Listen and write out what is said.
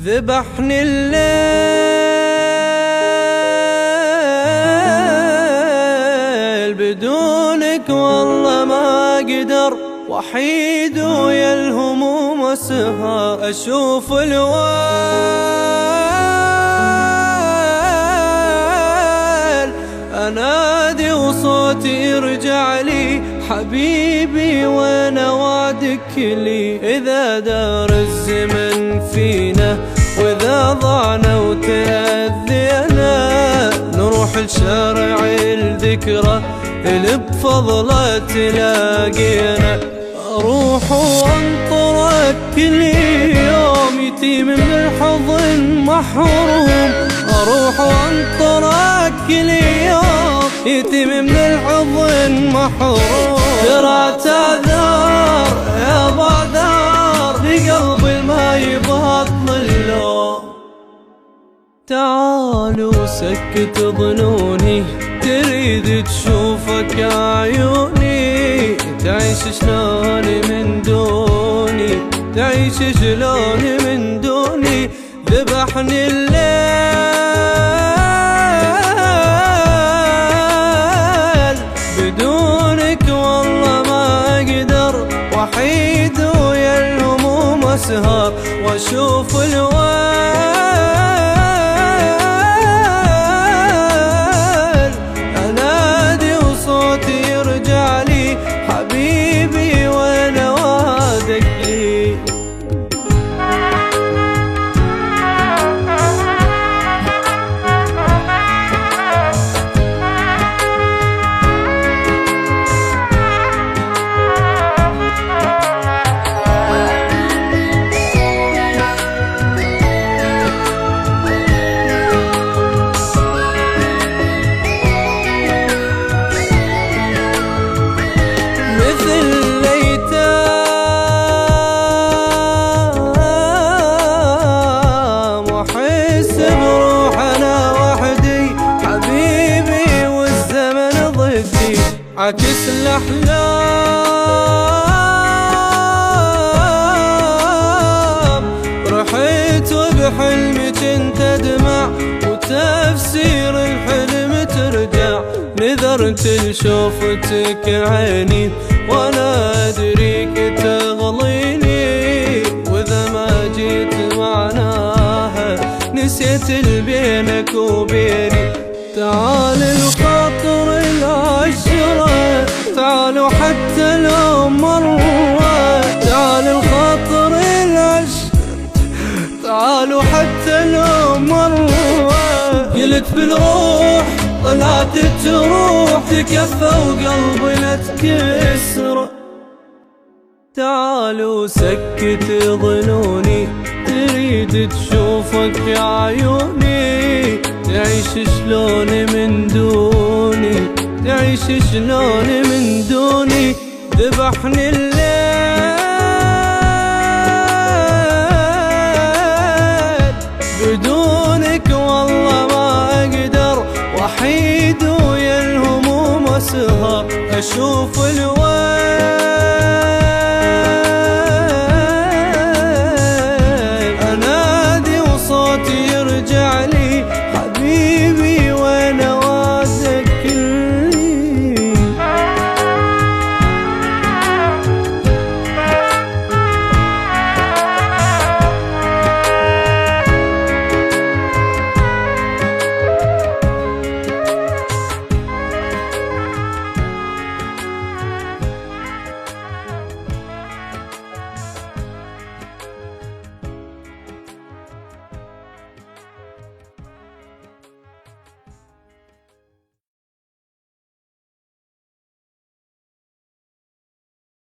ذبحني الليل بدونك والله ما أقدر، وحيد ويا الهموم والسهر أشوف الويل، أنادي وصوتي يرجع لي حبيبي وانا وعدك لي. إذا دار الزمن فينا وإذا ضعنا وتأذينا، نروح لشارع الذكرى اللي بفضله تلاقينا. أروح وأنطرك كل يوم يتيم من الحضن محروم، أروح وأنطرك كل يوم يتيم من الحضن محروم. ترى تعذر يا بعذر لقلبي ما يبطل اللوم. تعالوا سكت ظنوني تريد تشوفك عيوني، تعيش شلون من دوني، تعيش شلون من دوني. ذبحني الليل بدونك والله ما أقدر، وحيد ويا الهموم أسهر وأشوف الويل، أنادي وصوتي يرجع لي حبيبي وانا وعدك لي. عكس الأحلام رحيت وبحلمي كنت أدمع، وتفسير الحلم ترجع. نذرت لشوفتك عيني وأنا أدريك تغليني، وإذا ما جيت معناها نسيت بينك وبيني. تعال الخاطر العشرة، تعالوا حتى لو مرة، تعال الخاطر العشرة، تعالوا حتى لو مرة. قلت بالروح طلعت تروح تكفى وقلبنا تكسر. تعالوا سكت ظنوني تريد تشوفك عيوني، تعيش شلون من دوني، تعيش شلون من دوني. ذبحني الليل بدونك والله ما أقدر، وحيد ويا الهموم أسهر أشوف الويل.